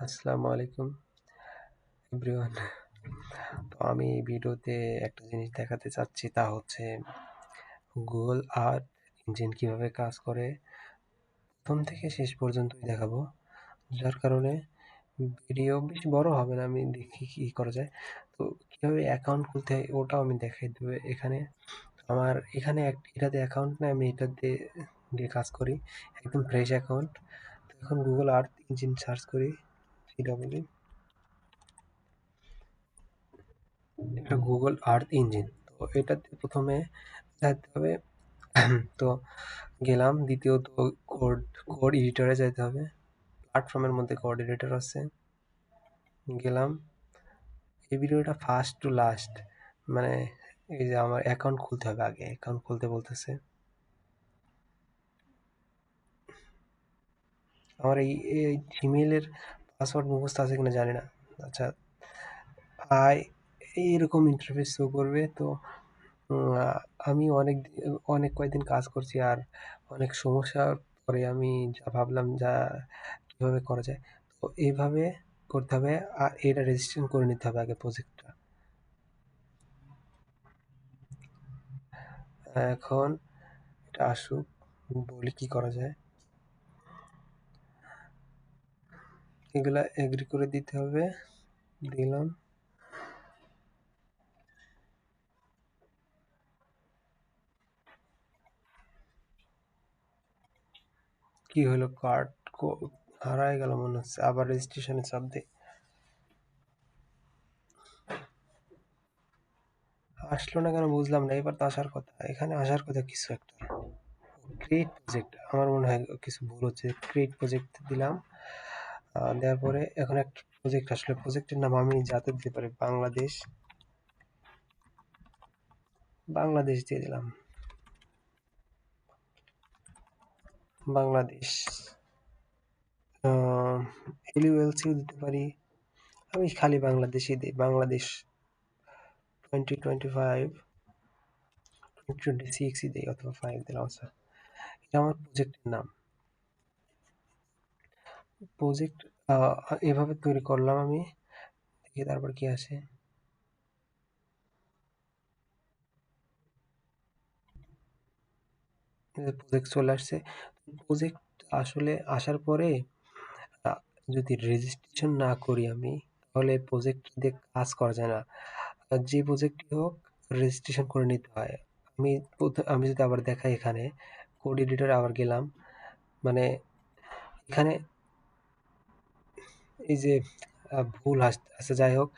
আসসালামু আলাইকুম এভরিওয়ান। তো আমি এই ভিডিওতে একটা জিনিস দেখাতে চাচ্ছি, তা হচ্ছে গুগল আর্থ ইঞ্জিন কিভাবে কাজ করে প্রথম থেকে শেষ পর্যন্তই দেখাবো। যার কারণে ভিডিও বেশি বড় হবে না, আমি দেখি কি করা যায়। তো কিভাবে অ্যাকাউন্ট খুলতে হয় ওটাও আমি দেখাই দেবো। আমার এখানে এটাতে অ্যাকাউন্ট নেই, আমি এটাতে দিয়ে কাজ করি, একদম ফ্রেশ অ্যাকাউন্ট। তো এখন গুগল আর্থ ইঞ্জিন সার্চ করি, GW, এটা গুগল আর্থ ইঞ্জিন। তো এটাতে প্রথমে যাইতে হবে। তো গেলাম, দ্বিতীয়ত কোড কোড এডিটরে যাইতে হবে। প্ল্যাটফর্মের মধ্যে কোড এডিটর আছে, গেলাম। এই ভিডিওটা ফার্স্ট টু লাস্ট, মানে এই যে আমার অ্যাকাউন্ট খুলতে হবে, আগে অ্যাকাউন্ট খুলতে বলতেছে। আমার এই জিমেইলের পাসওয়ার্ড মুখস্থ আছে কিনা জানি না। আচ্ছা, আই এইরকম ইন্টারফেস শো করবে। তো আমি অনেক কয়েকদিন কাজ করছি, আর অনেক সমস্যার পরে আমি যা ভাবলাম যা কিভাবে করা যায়, তো এইভাবে করতে হবে। আর এটা রেজিস্ট্রেশন করে নিতে হবে আগে প্রজেক্টটা। এখন এটা আসুক, বলি কি করা যায়। এগুলা এগ্রি করে দিতে হবে, দিলাম। কি হলো, কার্ড হারায় গেল মনে হচ্ছে, আবার রেজিস্ট্রেশনে চাপ দিই। আসলো না কেন বুঝলাম না, এবার তো আসার কথা, এখানে আসার কথা কিছু একটা। ক্রিয়েট প্রজেক্ট, আমার মনে হয় কিছু ভুল হচ্ছে। ক্রিয়েট প্রজেক্ট দিলাম, দেওয়ার পরে এখন একটা প্রজেক্ট আসলে, প্রজেক্টের নাম আমি যাতে দিতে পারি বাংলাদেশ, বাংলাদেশ দিয়ে দিলাম, বাংলাদেশ। এলইউএলসিও দিতে পারি, আমি খালি বাংলাদেশই দিই, বাংলাদেশ 2025 2026ই দিই, অথবা 5 দিলাম। আচ্ছা, এটা আমার প্রজেক্টের নাম। প্রজেক্ট এভাবে তৈরি করলাম আমি, দেখি তারপর কি আসে। প্রজেক্ট চলে আসছে। প্রজেক্ট আসলে আসার পরে আ যদি রেজিস্ট্রেশন না করি আমি, তাহলে প্রজেক্ট দিয়ে কাজ করা যায় না। যে প্রজেক্টই হোক, রেজিস্ট্রেশন করে নিতে হয়। আমি যদি আবার দেখাই, এখানে কোড এডিটরে আবার গেলাম, মানে এখানে এই যে ভুল আছে, যাই হোক,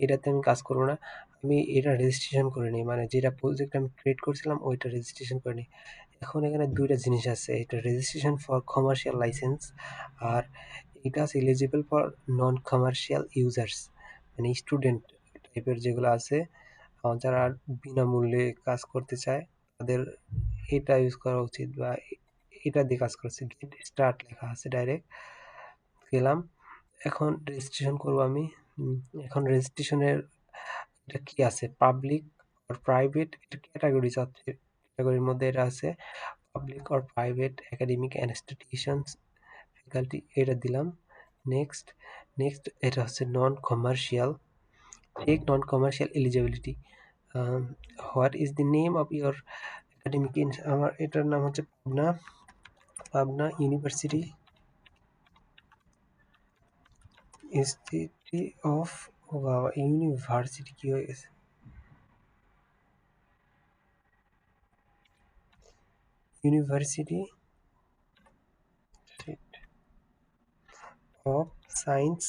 এটাতে আমি কাজ করব না। আমি এটা রেজিস্ট্রেশন করে নিই, মানে যেটা প্রজেক্ট আমি ক্রিয়েট করেছিলাম ওইটা রেজিস্ট্রেশন করে নিই। এখন এখানে ২ টা জিনিস আছে, এটা রেজিস্ট্রেশন ফর কমার্শিয়াল লাইসেন্স, আর এটা আছে eligible for non commercial users, মানে স্টুডেন্ট টাইপের যেগুলো আছে, যারা বিনামূল্যে কাজ করতে চায়, তাদের এটা ইউজ করা উচিত, বা এটা দিয়ে কাজ করা উচিত। গেট স্টার্ট লেখা আছে ডাইরেক্ট, গেলাম। এখন রেজিস্ট্রেশন করব আমি। এখন রেজিস্ট্রেশনের এটা কি আছে, পাবলিক অর প্রাইভেট, এটা ক্যাটাগরি আছে। ক্যাটাগরির মধ্যে এটা আছে public or private academic institutions faculty, এটা দিলাম। নেক্সট, নেক্সট এটা হচ্ছে non commercial, check non commercial eligibility. What is the name of your academic, আমার এটার নাম হচ্ছে Pabna, Pabna university, institute of, ও বাবা, ইউনিভার্সিটি কি হয়ে গেছে, ইউনিভার্সিটি অফ সায়েন্স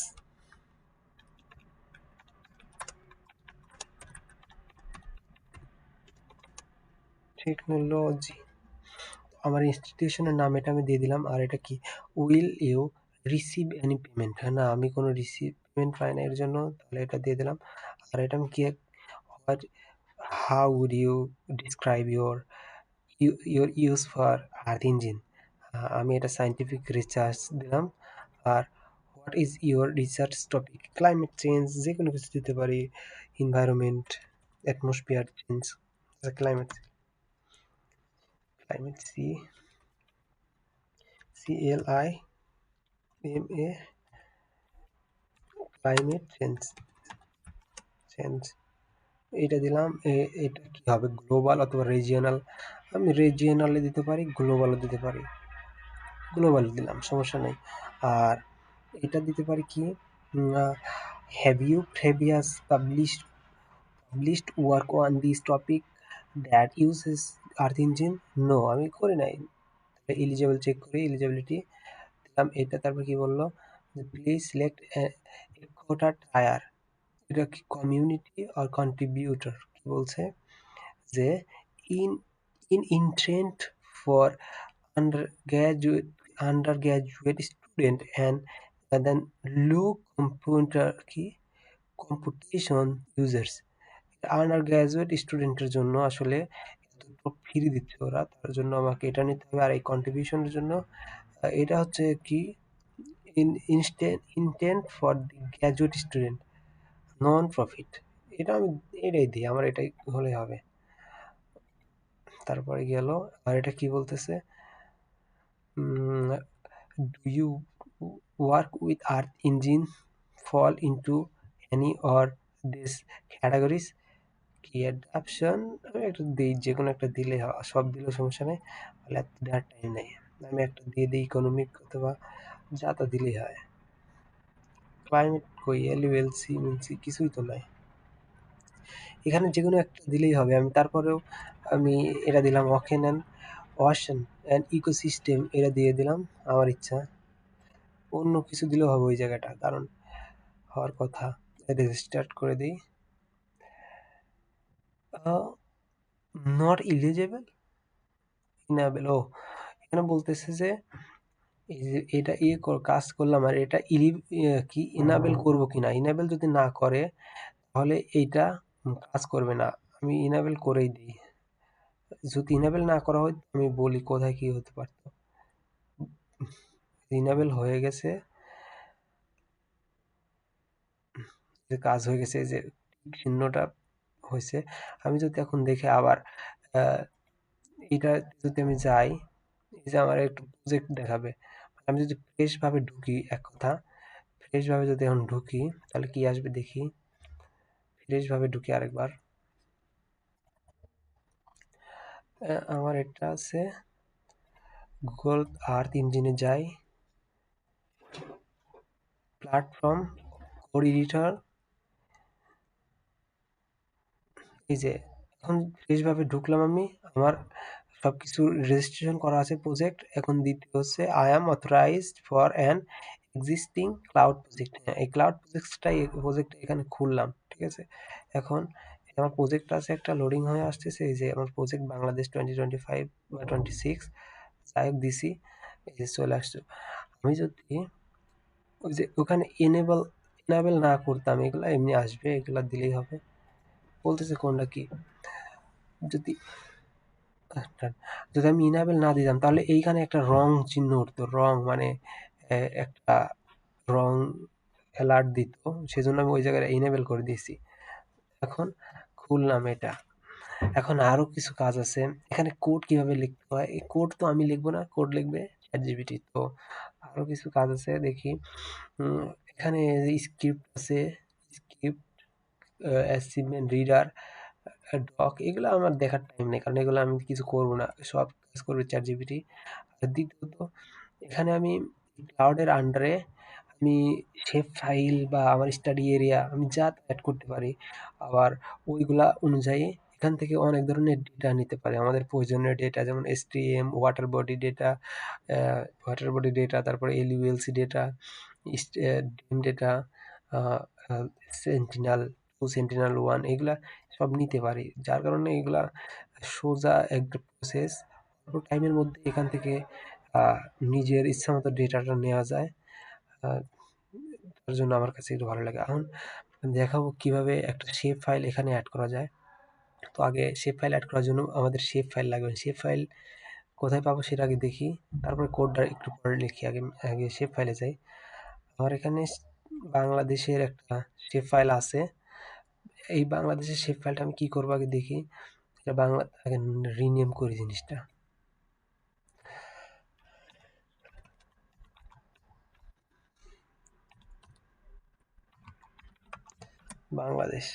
টেকনোলজি। আমার ইনস্টিটিউশনের নাম এটা আমি দিয়ে দিলাম। আর এটা কি, will you receive any payment, হ্যাঁ না, আমি কোনো পেমেন্ট পাই না এর জন্য, তাহলে এটা দিয়ে দিলাম। আর এটা আমি কি, what, how would you describe your use for Earth Engine, আমি এটা সায়েন্টিফিক রিসার্চ দিলাম। আর what is your research topic, climate change, যে কোনো কিছু দিতে পারি, environment, atmosphere change, climate, climate CLIMA climate change change এটা দিলাম। এটা কি হবে, গ্লোবাল অথবা রিজিওনাল? আমি রিজিওনালে দিতে পারি, গ্লোবালও দিতে পারি। গ্লোবাল দিলাম, সমস্যা নেই। আর এটা দিতে পারি কি, have you previous published work on this topic that uses Earth Engine? No, আমি করি নাই। এলিজিবল চেক করি, এলিজিবিলিটি দিলাম এটা। তারপর কি বললো, প্লিজ সিলেক্ট কোটা টায়ার। এটা কি কমিউনিটি আর কন্ট্রিবিউটর? কি বলছে যে in in intent for undergraduate undergraduate student and then low computer কি কম্পিটিশন ইউজার্স। আন্ডার গ্রাজুয়েট স্টুডেন্টের জন্য আসলে ফ্রি দিচ্ছে ওরা, তার জন্য আমাকে এটা নিতে হবে। আর এই কন্ট্রিবিউশনের জন্য এটা হচ্ছে কি, intent for the graduate student, non profit. এটা আমি এটাই দিই, আমার এটাই হলে হবে। তারপরে গেল, আর এটা কি বলতেছে, do you work with Earth Engine, fall into any or this categories? কি অ্যাডাপশন? আমি একটা দিই, যে কোনো একটা দিলে সব দিলেও সমস্যা নেই, তাহলে এত দেওয়ার টাইম নেই। আমি একটা দিয়ে দিই ইকোনমিক অথবা যা তা দিলেই হয়। ক্লাইমেট কই, এলইউএলসি মিলসি কিছুই তো নাই, এখানে যে কোনো একটা দিলেই হবে। আমি তারপরেও আমি এটা দিলাম, ওকেন অ্যান্ড ওয়াশন অ্যান্ড ইকোসিস্টেম, এটা দিয়ে দিলাম আমার ইচ্ছা। অন্য কিছু দিলেও হবে ওই জায়গাটা, কারণ হওয়ার কথা। রেজিস্টার্ট করে দিই। Not eligible, enable. ও, এখানে বলতেছে যে এই যে এটা কাজ করলাম, আর এটা কি ইনাবেল করব কিনা। ইনাবেল যদি না করে তাহলে এইটা কাজ করবে না। আমি ইনাবেল করেই দিই। যদি ইনাবেল না করা হয় আমি বলি কোথায় কি হতে পারতো। ইনাবেল হয়ে গেছে, যে কাজ হয়ে গেছে, এই যে চিহ্নটা হয়েছে। আমি যদি এখন দেখে আবার এটা যদি আমি যাই, এই যে আমার একটু প্রজেক্ট দেখাবে। আমি যদি ফ্রেশ ভাবে ঢুকি, এক কথা ফ্রেশ ভাবে যদি এখন ঢুকি তাহলে কি আসবে দেখি। ফ্রেশ ভাবে ঢুকি আরেকবার। আমার এটা আছে, গুগল আর্থ ইঞ্জিনে যাই, প্ল্যাটফর্ম, কোড এডিটর। এই যে এখন ফ্রেশ ভাবে ঢুকলাম আমি, আমার সবকিছু রেজিস্ট্রেশন করা আছে প্রজেক্ট। এখন দ্বিতীয় হচ্ছে I am authorised for an existing cloud project. হ্যাঁ, এই ক্লাউড প্রজেক্ট এখানে খুললাম, ঠিক আছে। এখন আমার প্রজেক্ট আছে একটা, লোডিং হয়ে আসতেছে। এই যে আমার প্রজেক্ট বাংলাদেশ 2025 বা 26, যাই হোক দিছি, এই যে চলে আসছে। আমি যদি ওই যে ওখানে এনেবল না করতাম, এগুলা এমনি আসবে, এগুলা দিলেই হবে। বলতেছে কোনটা কি, যদি যদি আমি ইনাবেল না দিতাম তাহলে এইখানে একটা রং চিহ্ন উঠতো, রং মানে একটা রং অ্যালার্ট দিত, সেজন্য আমি ওই জায়গায় ইনেবল করে দিয়েছি। এখন খুললাম এটা। এখন আরো কিছু কাজ আছে এখানে। কোড কিভাবে লিখতে হয়, এই কোড তো আমি লিখবো না, কোড লিখবে চ্যাটজিপিটি। তো আরো কিছু কাজ আছে দেখি। এখানে স্ক্রিপ্ট আছে, স্ক্রিপ্ট, অ্যাসাইনমেন্ট, রিডার, ডক, এগুলো আমার দেখার টাইম নেই, কারণ এগুলো আমি কিছু করবো না, সব কাজ করবে চ্যাটজিপিটি। আর দ্বিতীয়ত এখানে আমি ক্লাউডের আন্ডারে আমি শেপ ফাইল বা আমার স্টাডি এরিয়া আমি যা অ্যাড করতে পারি। আবার ওইগুলা অনুযায়ী এখান থেকে অনেক ধরনের ডেটা নিতে পারি, আমাদের প্রয়োজনীয় ডেটা, যেমন এসটিএম, ওয়াটার বডি ডেটা, তারপরে এলইউএলসি ডেটা, ডিম ডেটা, সেন্টিনাল 2, সেন্টিনাল 1, এগুলা সব নিতে পারি। যার কারণে এগুলা সোজা একটা প্রসেস, অল্প টাইমের মধ্যে এখান থেকে নিজের ইচ্ছা মতো ডেটাটা নেওয়া যায়। তার জন্য আমার কাছে একটু ভালো লাগে। এখন দেখাবো কিভাবে একটা শেপ ফাইল এখানে অ্যাড করা যায়। তো আগে শেপ ফাইল অ্যাড করার জন্য আমাদের শেপ ফাইল লাগবে। শেপ ফাইল কোথায় পাবো সেটা আগে দেখি, তারপরে কোডটা একটু পরে লিখি। আগে আগে শেপ ফাইলে যাই। আমার এখানে বাংলাদেশের একটা শেপ ফাইল আছে। এই বাংলাদেশের শেপ ফাইলটা আমি কি করবো আগে দেখি। এটা বাংলা, আগে রিনেম করি জিনিসটা। বাংলাদেশ।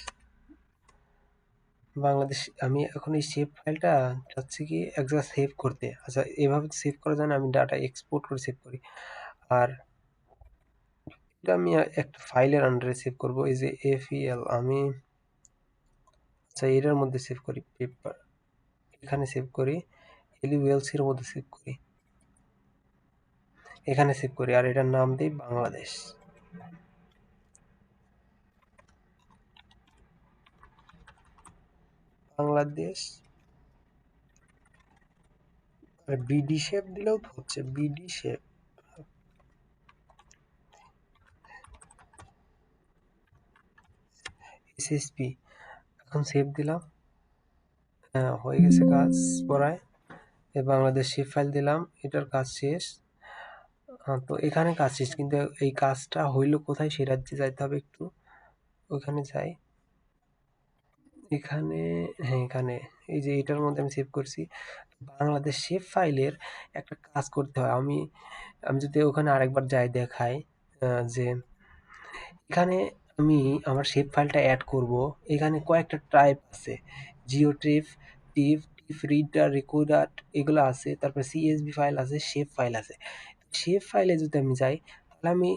বাংলাদেশ আমি এখন এই সেভ ফাইলটা চাচ্ছি কি এক জায়গায় সেভ করতে। আচ্ছা, এভাবে সেভ করা যায় না, আমি ডাটা এক্সপোর্ট করে সেভ করি। আর এটা আমি একটা ফাইলের আন্ডারে সেভ করব, এই যে এফইএল আমি, আচ্ছা এটার মধ্যে সেভ করি, পেপার এখানে সেভ করি, এলইউএলসি এর মধ্যে সেভ করি, এখানে সেভ করি, আর এটার নাম দিই বাংলাদেশ। বাংলাদেশ আর বিডি শেপ দিলেও তো হচ্ছে, বিডি শেপ এসএসপি। এখন সেভ দিলাম, হ্যাঁ হয়ে গেছে কাজ পড়ায়। বাংলাদেশ শেপ ফাইল দিলাম, এটার কাজ শেষ। তো এখানে কাজ শেষ, কিন্তু এই কাজটা হইলো কোথায়, সে রাজ্যে যাইতে হবে একটু, ওখানে যাই। এখানে, হ্যাঁ এখানে, এই যে এটার মধ্যে আমি সেভ করছি। বাংলাদেশ শেপ ফাইলের একটা কাজ করতে হয়, আমি আমি যদি ওখানে আরেকবার যাই দেখাই, যে এখানে আমি আমার শেপ ফাইলটা অ্যাড করব। এখানে কয়েকটা টাইপ আছে, জিওট্রিফ, টিফ, টিফ রিডার, রেকর্ডার, এগুলো আছে। তারপর সিএসভি ফাইল আছে, শেপ ফাইল আছে। শেপ ফাইলে যদি আমি যাই, তাহলে আমি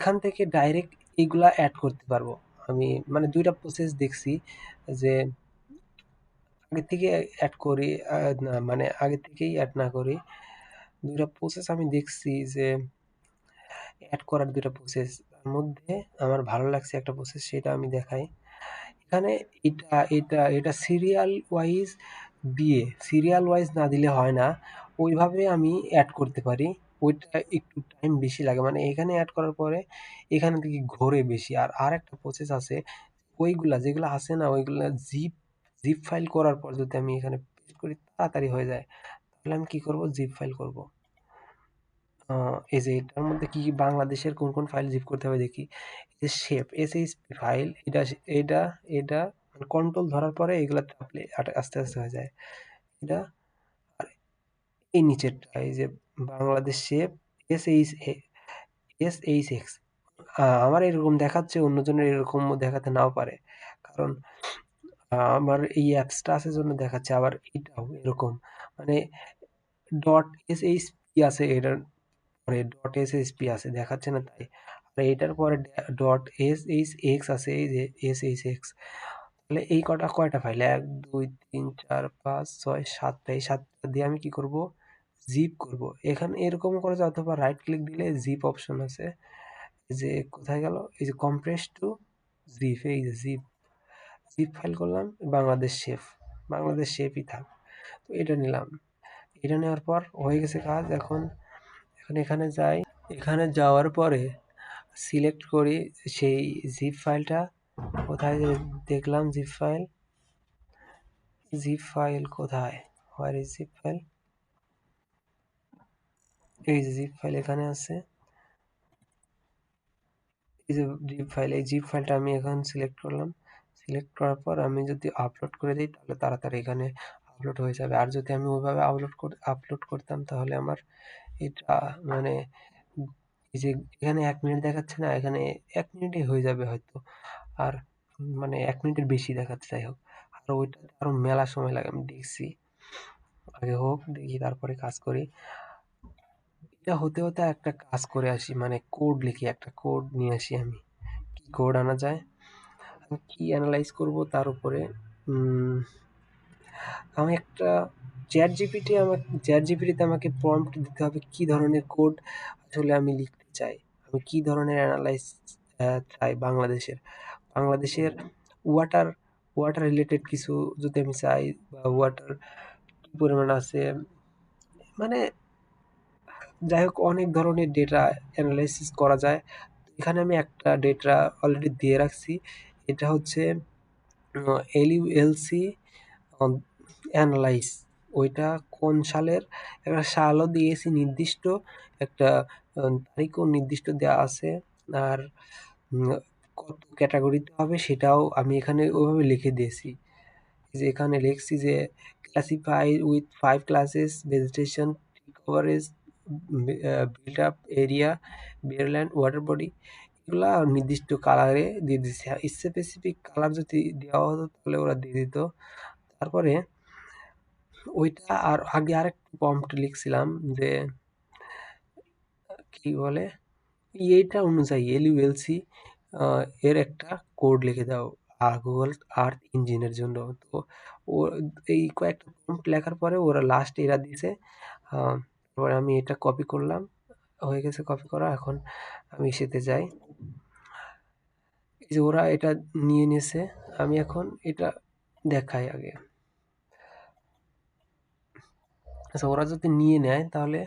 এখান থেকে ডাইরেক্ট এগুলা অ্যাড করতে পারবো। আমি মানে দুইটা প্রসেস দেখছি, যে আগে থেকে অ্যাড করি, না মানে আগে থেকেই অ্যাড না করি, দুইটা প্রসেস আমি দেখছি, যে অ্যাড করার দুইটা প্রসেস। তার মধ্যে আমার ভালো লাগছে একটা প্রসেস, সেটা আমি দেখাই। এখানে এটা সিরিয়াল ওয়াইজ দিয়ে, সিরিয়াল ওয়াইজ না দিলে হয় না, ওইভাবে আমি অ্যাড করতে পারি। ওইটা একটু টাইম বেশি লাগে, মানে এখানে অ্যাড করার পরে এখানে থেকে ঘোরে বেশি। আর আরেকটা প্রসেস আছে, ওইগুলা যেগুলো আছে না, ওইগুলা জিপ জিপ ফাইল করার পর যদি আমি এখানে পেস্ট করি, তাড়াতাড়ি হয়ে যায়। তাহলে আমি কি করব, জিপ ফাইল করব। এই যে এটার মধ্যে কি কি বাংলাদেশের কোন কোন ফাইল জিপ করতে হবে দেখি। এই যে শেপ এসএইচপি ফাইল, এটা এটা কন্ট্রোল ধরার পরে এগুলা চাপলে আস্তে আস্তে হয়ে যায়। এটা, আর এই নিচেরটা এই যে Bangladesh shape S H x, আমার এরকম দেখাচ্ছে, অন্যজনের এরকম দেখাতে নাও পারে, কারণ আমার এই অ্যাপসটা আছে জন্য দেখাচ্ছে। আবার এটাও এরকম, মানে ডট এসএইচপি আছে, এটার পরে ডট এসএসপি আছে, দেখাচ্ছে না তাই। আর এটার পরে ডট এসএইচএক্স আছে, এই যে এসএইচএক্স। তাহলে এই কয়টা ফাইল, 1 2 3 4 5 6 7টা, এই 7টা দিয়ে আমি কি করব, জিপ করব। এখানে এরকম করা যায়, অথবা রাইট ক্লিক দিলে জিপ অপশন আছে। এই যে কোথায় গেল, এই যে কম্প্রেস টু জিপ, এই যে জিপ, জিপ ফাইল করলাম, বাংলাদেশ শেপ, বাংলাদেশ শেপই থাক। তো এটা নিলাম, এটা নেওয়ার পর হয়ে গেছে কাজ। এখন এখন এখানে যাই, এখানে যাওয়ার পরে সিলেক্ট করি সেই জিপ ফাইলটা, কোথায় যে দেখলাম জিপ ফাইল, জিপ ফাইল কোথায়, হোয়ার ইজ জিপ ফাইল, এই যে জিপ ফাইল এখানে আছে, এই যে জিপ ফাইল, এই জিপ ফাইলটা আমি এখন সিলেক্ট করলাম। সিলেক্ট করার পর আমি যদি আপলোড করে দিই, তাহলে তাড়াতাড়ি এখানে আপলোড হয়ে যাবে। আর যদি আমি ওইভাবে আপলোড করতাম, তাহলে আমার এটা মানে এই যে এখানে 1 মিনিট দেখাচ্ছে না, এখানে 1 মিনিটে হয়ে যাবে হয়তো। আর মানে 1 মিনিটের বেশি দেখাচ্ছে, যাই হোক। আর ওইটা আরো মেলা সময় লাগে, আমি দেখছি। আগে হোক, দেখি তারপরে কাজ করি। এটা হতে হতে একটা কাজ করে আসি, মানে কোড লিখি, একটা কোড নিয়ে আসি আমি। কি কোড আনা যায়, আমি কি অ্যানালাইজ করব তার উপরে। উম, আমি একটা চ্যাট জিপিটিতে আমাকে প্রম্পট দিতে হবে কি ধরনের কোড আসলে আমি লিখতে চাই, আমি কি ধরনের অ্যানালাইজ চাই। বাংলাদেশের ওয়াটার ওয়াটার রিলেটেড কিছু যদি আমি চাই, বা ওয়াটার কি পরিমাণ আছে, মানে যাই হোক অনেক ধরনের ডেটা অ্যানালাইসিস করা যায়। এখানে আমি একটা ডেটা অলরেডি দিয়ে রাখছি, এটা হচ্ছে এলইউএলসি অ্যানালাইজ। ওইটা কোন সালের, একটা সালও দিয়েছি নির্দিষ্ট, একটা তারিখও নির্দিষ্ট দেওয়া আছে। আর কত ক্যাটাগরিতে হবে সেটাও আমি এখানে ওইভাবে লিখে দিয়েছি। যে এখানে লিখছি যে classify with 5 classes, vegetation, tree coverage, build up area, bare land, water body. এগুলা নির্দিষ্ট কালারে দিয়ে দিচ্ছে। স্পেসিফিক কালার যদি দেওয়া হতো তাহলে ওরা দিয়ে দিত। তারপরে ওইটা আর আগে আরেকটু প্রম্পট লিখছিলাম যে কি বলে এইটা অনুযায়ী এলইউএলসি এর একটা কোড লিখে দাও গুগল আর্থ ইঞ্জিনের জন্য। তো ও এই কয়েকটা প্রম্পট লেখার পরে ওরা লাস্ট এরা দিছে। তারপরে আমি এটা কপি করলাম, হয়ে গেছে কপি করা। এখন আমি সেতে যাই, এই যে ওরা এটা নিয়ে নিয়েছে। আমি এখন এটা দেখাই আগে। আচ্ছা, ওরা যদি নিয়ে নেয় তাহলে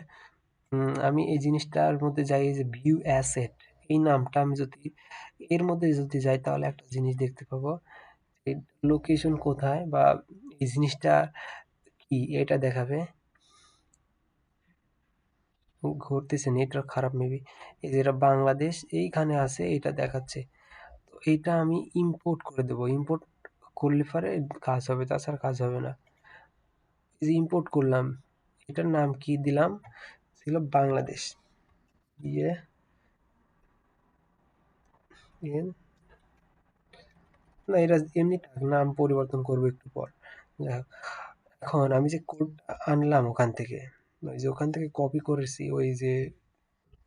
আমি এই জিনিসটার মধ্যে যাই, এই যে ভিউ অ্যাসেট, এই নামটা আমি যদি এর মধ্যে যদি যাই তাহলে একটা জিনিস দেখতে পাবো, এই লোকেশন কোথায় বা এই জিনিসটা কি এটা দেখাবে। ঘুরতেছে, নেটওয়ার্ক খারাপ মেবি। এই যে এটা বাংলাদেশ এইখানে আছে, এটা দেখাচ্ছে। তো এইটা আমি ইম্পোর্ট করে দেবো। ইম্পোর্ট করলে পরে কাজ হবে, তাছাড়া কাজ হবে না। এই যে ইম্পোর্ট করলাম, এটার নাম কি দিলাম, ছিল বাংলাদেশ। দিয়ে এন না, এটা এমনি থাক, নাম পরিবর্তন করবো একটু পর। যাই হোক, এখন আমি যে কোডটা আনলাম ওখান থেকে, ওই যে ওখান থেকে কপি করেছি, ওই যে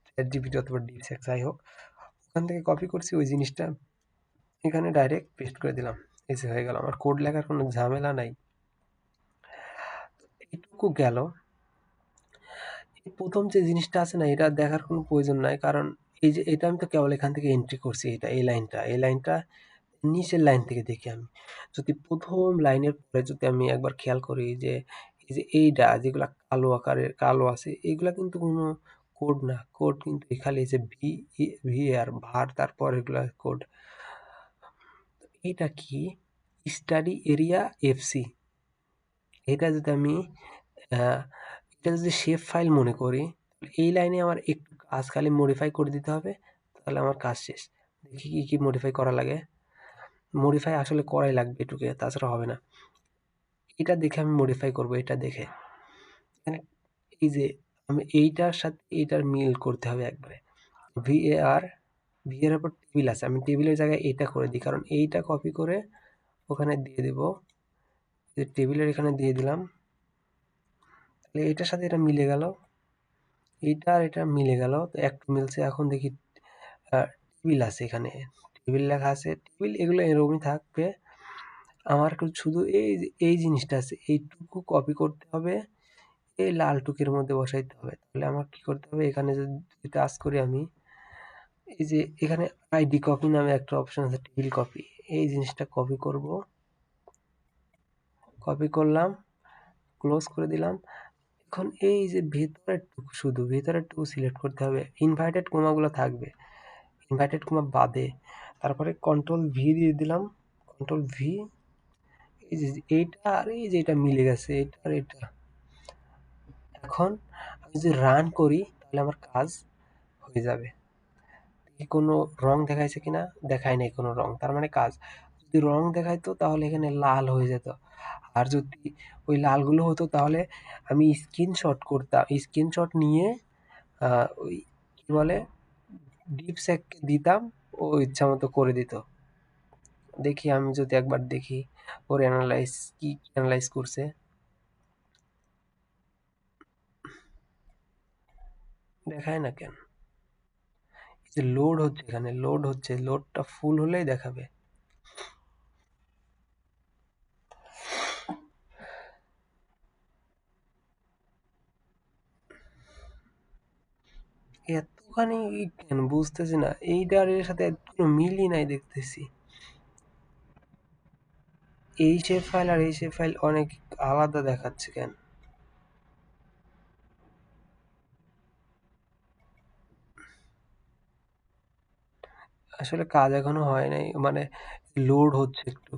চ্যাটজিপিটি অথবা ডিপসেক যাই হোক, ওখান থেকে কপি করছি ওই জিনিসটা এখানে ডাইরেক্ট পেস্ট করে দিলাম। এই যে হয়ে গেল, আমার কোড লেখার কোনো ঝামেলা নাই। এইটুকু গেল। এই প্রথম যে জিনিসটা আছে না, এটা দেখার কোনো প্রয়োজন নাই, কারণ এই যে এটা আমি তো কেবল এখান থেকে এন্ট্রি করছি। এটা এই লাইনটা নিচের লাইন থেকে দেখি আমি। যদি প্রথম লাইনের পরে যদি আমি একবার খেয়াল করি যে এই যে এইটা যেগুলা কালো আকারের কালো আছে, এগুলা কিন্তু কোনো কোড না। কোড কিন্তু খালি এই যে ভি আর ভার, তারপর এগুলা কোড। এটা কি? Study area FC. এটা যদি আমি এটা যদি শেপ ফাইল মনে করি, এই লাইনে আমার একটু কাজ খালি মডিফাই করে দিতে হবে, তাহলে আমার কাজ শেষ। দেখি কি কি মডিফাই করা লাগে। মডিফাই আসলে করাই লাগবে এটুকু, তাছাড়া হবে না। এটা দেখে আমি মডিফাই করব, এটা দেখে। এখানে এই যে আমি এইটার সাথে এইটার মিল করতে হবে একবারে। ভিএআর, ভিএর উপর টেবিল আছে, আমি টেবিলের জায়গায় এইটা করে দিই, কারণ এইটা কপি করে ওখানে দিয়ে দেব। টেবিলের এখানে দিয়ে দিলাম, তাহলে এটার সাথে এটা মিলে গেল। এইটা আর এটা মিলে গেল, তো একটু মিলছে। এখন দেখি টেবিল আছে এখানে, টেবিল লেখা আছে, টেবিল এগুলো এরকমই থাকবে। আমার শুধু এই জিনিসটা আছে, এইটুকু কপি করতে হবে, এই লাল টুকের মধ্যে বসাইতে হবে। তাহলে আমার কি করতে হবে, এখানে যদি টাচ করি আমি, এই যে এখানে আইডি কপি নামে একটা অপশন আছে, টেবিল কপি। এই জিনিসটা কপি করব, কপি করলাম, ক্লোজ করে দিলাম। এখন এই যে ভেতরের টুকু, শুধু ভেতরের টুকু সিলেক্ট করতে হবে। ইনভার্টেড কোমাগুলো থাকবে, ইনভার্টেড কোমা বাদে। তারপরে কন্ট্রোল ভি দিয়ে দিলাম, কন্ট্রোল ভি। এই যে এইটা আর এই যে এটা মিলে গেছে, এটা আর এটা। এখন আমি যদি রান করি তাহলে আমার কাজ হয়ে যাবে। কি কোনো রং দেখাইছে কিনা? দেখায় নাই কোনো রং, তার মানে কাজ। যদি রং দেখাইতো তাহলে এখানে লাল হয়ে যেত। আর যদি ওই লালগুলো হতো তাহলে আমি স্ক্রিনশট করতাম, স্ক্রিনশট নিয়ে ওই কি বলে ডিপস্যাককে দিতাম, ও ইচ্ছা মতো করে দিত। দেখি আমি যদি একবার দেখি ওর অ্যানালাইজ কি অ্যানালাইজ করছে। দেখায় না কেন? এই যে লোড হচ্ছে, এখানে লোড হচ্ছে, লোডটা ফুল হলেই দেখাবে। এতখানি কেন বুঝতেছি না, এইটার এর সাথে কোনো মিলই নাই দেখতেছি। এই শেপ ফাইল আর এই শেপ ফাইল অনেক আলাদা দেখাচ্ছে কেন? আসলে কাজ এখনো হয় নাই, মানে লোড হচ্ছে একটু।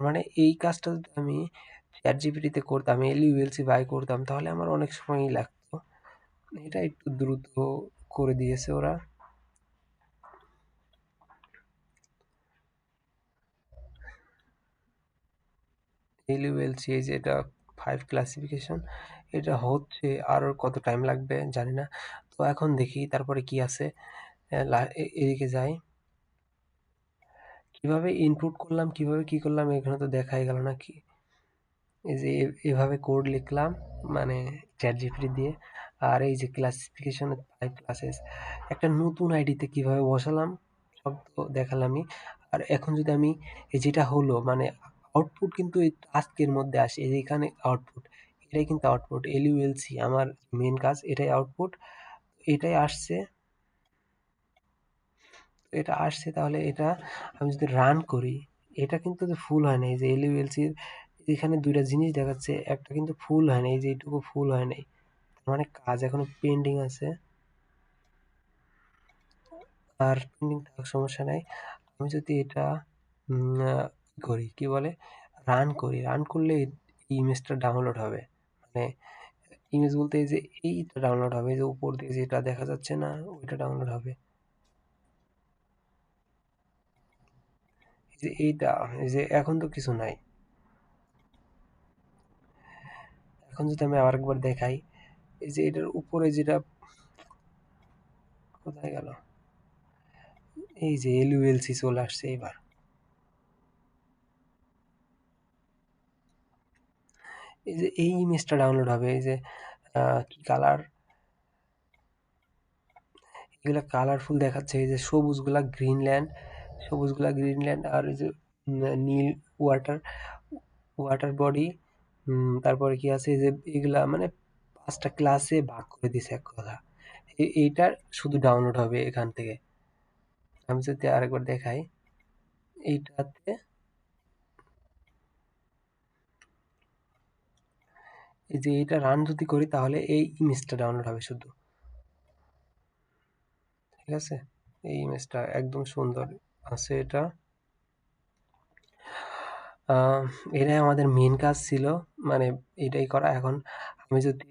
মানে এই কাজটা যদি আমি চ্যাট জিপিটিতে করতাম, এলইউএলসি বাই করতাম, তাহলে আমার অনেক সময়ই লাগতো। এটা একটু দ্রুত করে দিয়েছে ওরা। এলইউএলসি এই যে এটা 5 ক্লাসিফিকেশন, এটা হচ্ছে আরো কত টাইম লাগবে জানি না। তো এখন দেখি তারপরে কি আছে। এদিকে যাই। কিভাবে ইনপুট করলাম, কিভাবে কি করলাম এখানে তো দেখাই গেল না কি। এই যে এভাবে কোড লিখলাম, মানে চ্যাট জিপিটি দিয়ে। আর এই যে ক্লাসিফিকেশন 5 ক্লাসেস একটা নতুন আইডিতে কিভাবে বসালাম সব তো দেখালামই। আর এখন যদি আমি এই যেটা হলো মানে আউটপুট কিন্তু এই টাস্কের মধ্যে আসে, এই যে এখানে আউটপুট, এটাই কিন্তু আউটপুট এলইউএলসি আমার মেন কাজ, এটাই আউটপুট, এটাই আসছে। এটা আসছে তাহলে এটা আমি যদি রান করি, এটা কিন্তু ফুল হয় না। এই যে এলইউএলসির এখানে দুইটা জিনিস দেখাচ্ছে, একটা কিন্তু ফুল হয় না, এই যে এইটুকু ফুল হয় নাই, তার মানে কাজ এখনো পেন্ডিং আছে। আর পেন্ডিং থাকার সমস্যা নাই। আমি যদি এটা করি কি বলে রান করি, রান করলে এই ইমেজটা ডাউনলোড হবে। মানে ইমেজ বলতে এই যে এইটা ডাউনলোড হবে, এই যে উপর দিয়ে যেটা দেখা যাচ্ছে না ওইটা ডাউনলোড হবে। এই যে এইটা, এই যে এখন তো কিছু নাই। এখন যদি আমি আরেকবার দেখাই, এই যে এটার উপরে যেটা কোথায় গেল, এই যে এলইউএলসি চলে আসছে এবার। এই যে এই ইমেজটা ডাউনলোড হবে, এই যে কি কালার, এগুলা কালারফুল দেখাচ্ছে, এই যে সবুজগুলা গ্রিনল্যান্ড, সবুজগুলা গ্রিনল্যান্ড, আর এই যে নীল ওয়াটার, ওয়াটার বডি, তারপরে কি আছে এই যে এগুলা মানে 5টা ক্লাসে ভাগ করে দিছে এক কথা। এইটার শুধু ডাউনলোড হবে এখান থেকে। আমি যদি আরেকবার দেখাই এইটাতে, এই যে এটা রান যদি করি তাহলে এই ইমেজটা ডাউনলোড হবে শুধু। ঠিক আছে, এই ইমেজটা একদম সুন্দর আছে এটা। আহ, এটাই আমাদের মেন কাজ ছিল, মানে এটাই করা। এখন আমি যদি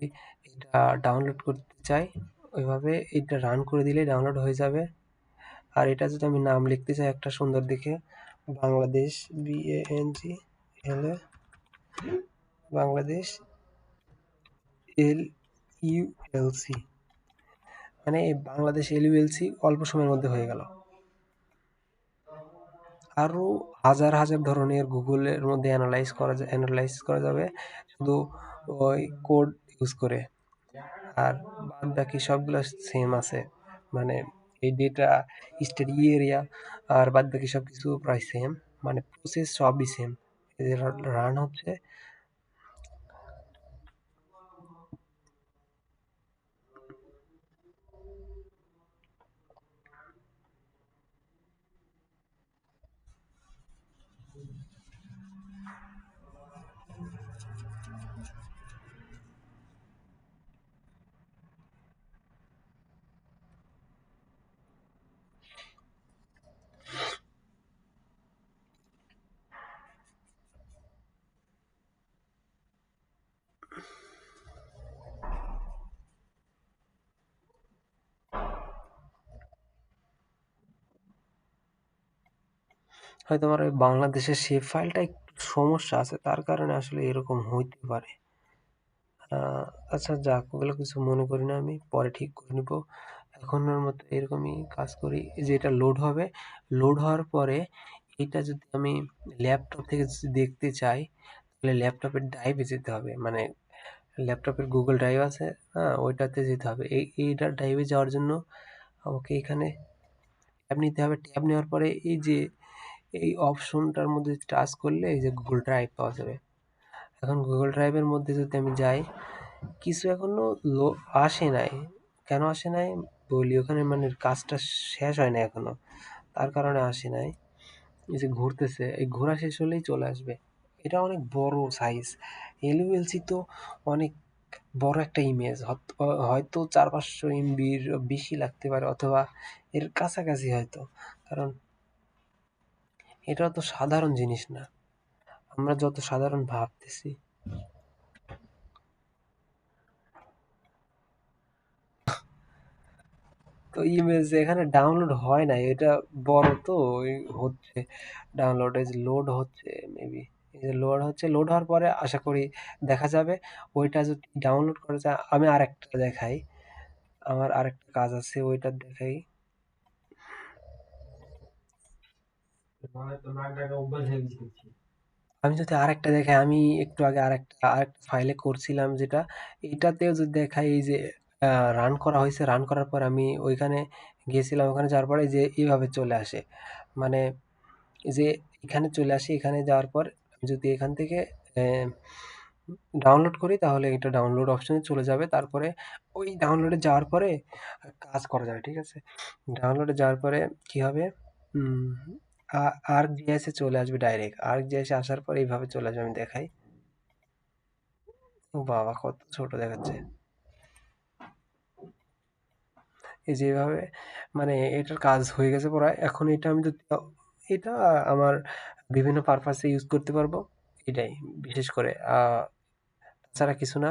এটা ডাউনলোড করতে চাই, ওইভাবে এটা রান করে দিলেই ডাউনলোড হয়ে যাবে। আর এটা যদি আমি নাম লিখতে চাই একটা সুন্দর দেখে, বাংলাদেশ, BANG, বাংলাদেশ LULC, মানে এই বাংলাদেশ LULC অল্প সময়ের মধ্যে হয়ে গেল। আরো হাজার হাজার ধরনের গুগলের মধ্যে অ্যানালাইজ করা যাবে শুধু ওই কোড ইউজ করে। আর বাদ বাকি সবগুলো সেম আছে, মানে এই ডেটা স্টোরি এরিয়া আর বাদ বাকি সব কিছু প্রায় সেম, মানে প্রসেস সবই সেম। রান হচ্ছে। হয়তো আমার ওই বাংলাদেশের শেপ ফাইলটা একটু সমস্যা আছে, তার কারণে আসলে এরকম হইতে পারে। আহ, আচ্ছা যাক, ওগুলো কিছু মনে করি না, আমি পরে ঠিক করে নিব। এখনের মতো এরকমই কাজ করি। এই যে এটা লোড হবে, লোড হওয়ার পরে এটা যদি আমি ল্যাপটপ থেকে যদি দেখতে চাই, তাহলে ল্যাপটপের ড্রাইভে যেতে হবে, মানে ল্যাপটপের গুগল ড্রাইভ আছে, হ্যাঁ ওইটাতে যেতে হবে। এইটার ড্রাইভে যাওয়ার জন্য আমাকে এখানে ট্যাব নিতে হবে। ট্যাব নেওয়ার পরে এই যে এই অপশনটার মধ্যে টাচ করলে এই যে গুগল ড্রাইভ পাওয়া যাবে। এখন গুগল ড্রাইভের মধ্যে যদি আমি যাই, কিছু এখনো আসে নাই। কেন আসে নাই বলি, ওখানে মানে কাজটা শেষ হয় না এখনো, তার কারণে আসে নাই। এই যে ঘুরতেছে, এই ঘোরা শেষ হলেই চলে আসবে। এটা অনেক বড় সাইজ, এলইউএলসি তো অনেক বড় একটা ইমেজ, হয়তো 400-500 MBর বেশি লাগতে পারে, অথবা এর কাছাকাছি হয়তো। কারণ এটা তো সাধারণ জিনিস না, আমরা যত সাধারণ ভাবতেছি। তো ইমেজ এখানে ডাউনলোড হয় না, এটা বড় তো ওই হচ্ছে ডাউনলোড, এই যে লোড হচ্ছে মেবি, এই যে লোড হচ্ছে, লোড হওয়ার পরে আশা করি দেখা যাবে। ওইটা যদি ডাউনলোড করা যায়, আমি আরেকটা দেখাই, আমার আরেকটা কাজ আছে ওইটা দেখাই। আমি যদি আরেকটা দেখাই, আমি একটু আগে আরেকটা ফাইলে করছিলাম যেটা, এটাতেও যদি দেখাই, এই যে রান করা হয়েছে, রান করার পর আমি ওইখানে গিয়েছিলাম, ওখানে যাওয়ার পরে যে এইভাবে চলে আসে, মানে এই যে এখানে চলে আসি, এখানে যাওয়ার পর আমি যদি এখান থেকে ডাউনলোড করি তাহলে এটা ডাউনলোড অপশনে চলে যাবে, তারপরে ওই ডাউনলোডে যাওয়ার পরে কাজ করা যাবে, ঠিক আছে? ডাউনলোডে যাওয়ার পরে কি হবে, আর্ক জিএসে চলে আসবে ডাইরেক্ট, আর্ক জিএসে আসার পর এইভাবে চলে আসবে, আমি দেখাই। ও বাবা, কত ছোট দেখাচ্ছে! এই যে এভাবে, মানে এটার কাজ হয়ে গেছে প্রায়। এখন এটা আমি যদি এটা আমার বিভিন্ন পারপাসে ইউজ করতে পারবো, এটাই বিশেষ করে, তাছাড়া কিছু না।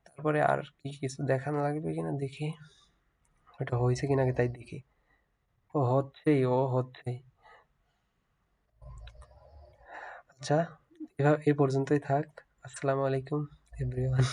তারপরে আর কি কিছু দেখানো লাগবে কিনা দেখি, ওটা হয়েছে কিনা আগে তাই দেখি। ও হচ্ছেই। আচ্ছা, এ পর্যন্তই থাক। আসসালামু আলাইকুম এভরিওয়ান।